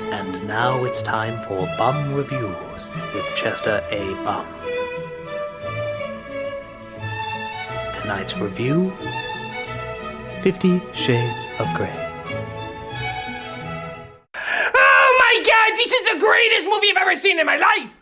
And now it's time for Bum Reviews with Chester A. Bum. Tonight's review, 50 Shades of Grey. Oh my god, this is the greatest movie I've ever seen in my life!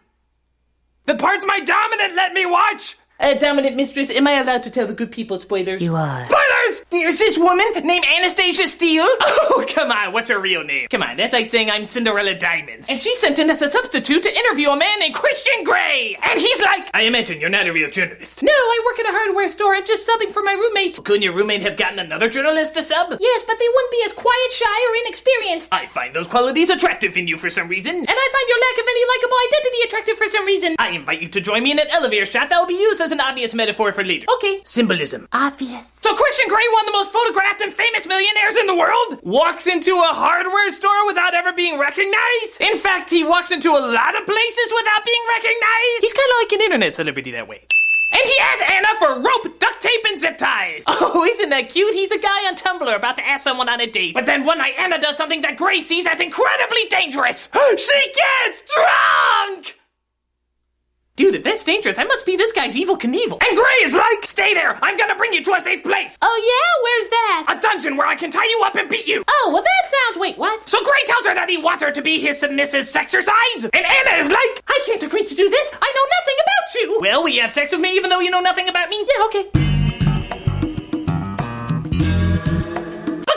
The parts my dominant let me watch! Dominant mistress, am I allowed to tell the good people spoilers? You are. Spoilers! There's this woman named Anastasia Steele. Oh, come on, what's her real name? Come on, that's like saying I'm Cinderella Diamonds. And she's sent in as a substitute to interview a man named Christian Grey! And he's like, I imagine you're not a real journalist. No, I work at a hardware store. I'm just subbing for my roommate. Couldn't your roommate have gotten another journalist to sub? Yes, but they wouldn't be as quiet, shy, or inexperienced. I find those qualities attractive in you for some reason. And I find your lack of any likable identity attractive for some reason. I invite you to join me in an elevator shot that will be used as an obvious metaphor for later. Okay. Symbolism. Obvious. So Christian Grey, one of the most photographed and famous millionaires in the world, walks into a hardware store without ever being recognized? In fact, he walks into a lot of places without being recognized. He's kind of like an internet celebrity that way. And he has Anna for rope, duct tape, and zip ties. Oh, isn't that cute? He's a guy on Tumblr about to ask someone on a date. But then one night Anna does something that Grey sees as incredibly dangerous. She gets drunk! Dude, if that's dangerous, I must be this guy's Evel Knievel. And Grey is like, stay there, I'm gonna bring you to a safe place. Oh yeah? Where's that? A dungeon where I can tie you up and beat you. Oh, well that sounds, wait, what? So Grey tells her that he wants her to be his submissive sexercise. And Anna is like, I can't agree to do this. I know nothing about you. Well, will you have sex with me even though you know nothing about me? Yeah, okay.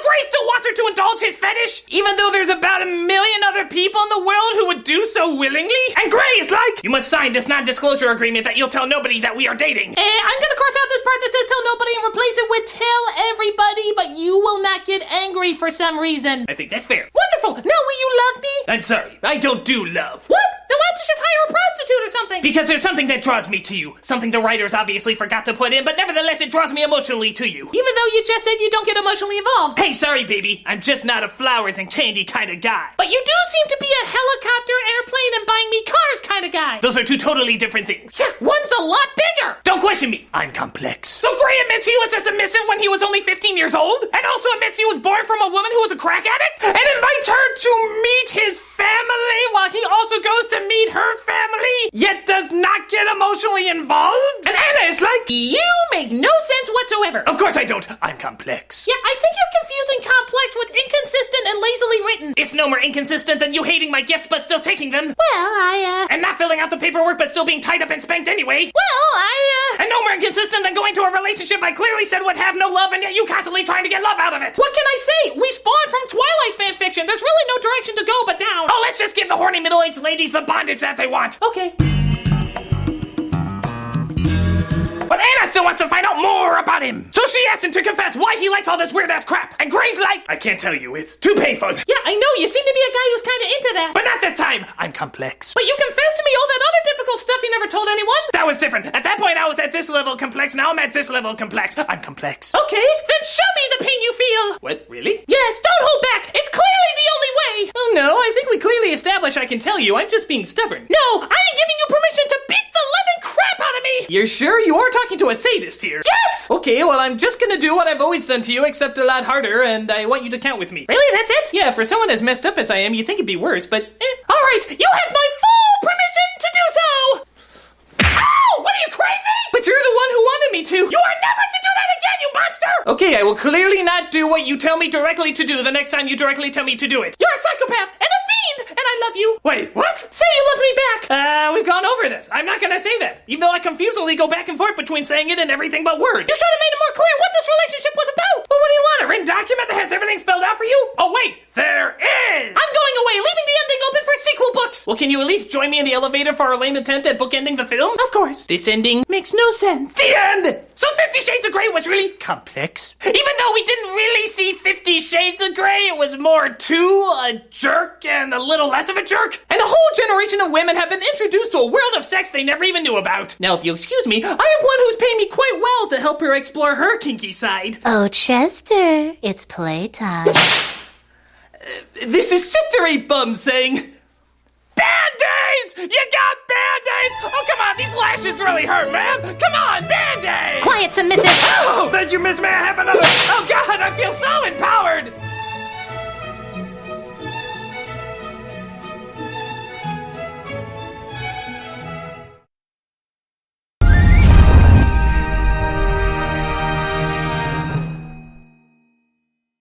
Grey still wants her to indulge his fetish, even though there's about 1 million other people in the world who would do so willingly. And Grey is like, you must sign this non-disclosure agreement that you'll tell nobody that we are dating. I'm gonna cross out this part that says tell nobody and replace it with tell everybody, but you will not get angry for some reason. I think that's fair. Wonderful. Now will you love me? I'm sorry, I don't do love. What? Then why don't you just hire a prostitute or something? Because there's something that draws me to you. Something the writers obviously forgot to put in, but nevertheless it draws me emotionally to you. Even though you just said you don't get emotionally involved. Hey, sorry, baby. I'm just not a flowers and candy kind of guy. But you do seem to be a helicopter, airplane, and buying me cars kind of guy. Those are two totally different things. Yeah, one's a lot bigger. Don't question me. I'm complex. So Grey admits he was a submissive when he was only 15 years old, and also admits he was born from a woman who was a crack addict, and invites her to meet his family while he also goes to meet her family, yet does not get emotionally involved. And Anna is like, you make no sense whatsoever. Of course I don't. I'm complex. Yeah, I think you're confusing complex with inconsistent and lazily written. It's no more inconsistent than you hating my gifts but still taking them. Well, And not filling out the paperwork but still being tied up and spanked anyway. Well, And no more inconsistent than going to a relationship I clearly said would have no love and yet you constantly trying to get love out of it. What can I say? We spawned from Twilight fanfiction. There's really no direction to go but down. Oh, let's just give the horny middle-aged ladies the bondage that they want. Okay. But Anna still wants to find out more about him. So she asks him to confess why he likes all this weird-ass crap. And Grey's like, I can't tell you, it's too painful. Yeah, I know, you seem to be a guy who's kind of into that. But not this time. I'm complex. But you confessed to me all that other difficult stuff you never told anyone. That was different. At that point, I was at this level complex. Now I'm at this level complex. I'm complex. Okay, then show me the pain you feel. What, really? Yes, don't hold back. It's clearly the only way. Oh, no, I think we clearly established I can tell you. I'm just being stubborn. No, I ain't giving you permission to beat the living crap out of me. You're sure? You are talking to a sadist here. Yes! Okay, well, I'm just gonna do what I've always done to you, except a lot harder, and I want you to count with me. Really, that's it? Yeah, for someone as messed up as I am, you'd think it'd be worse, but All right, you have my full permission to do so. Ow! What are you, crazy? But you're the one who wanted me to. You are never to do that again, you monster! Okay, I will clearly not do what you tell me directly to do the next time you directly tell me to do it. You're a psychopath and a fiend, and I love you. Wait, what? Say you love me back. We've gone over this. I'm not gonna say that. Even though I confusedly go back and forth between saying it and everything but words. You should have made it more clear what this relationship was about. Well, what do you want? A written document that has everything spelled out for you? Oh, wait, there is! I'm going away, leaving the ending open for sequel books. Well, can you at least join me in the elevator for our lame attempt at bookending the film? Of course. This ending Makes no sense. The end! So 50 Shades of Grey was really complex. Even though we didn't really see 50 Shades of Grey, it was more to a jerk and a little less of a jerk. And a whole generation of women have been introduced to a world of sex they never even knew about. Now, if you'll excuse me, I have one who's paying me quite well to help her explore her kinky side. Oh, Chester, it's playtime. This is Chester A. Bum saying, Band-Aids! You got Band-Aids! Oh, come on, these lashes really hurt, man! Come on, Band-Aids! Quiet, submissive! Oh, thank you, Miss May I have another? Oh, God, I feel so empowered!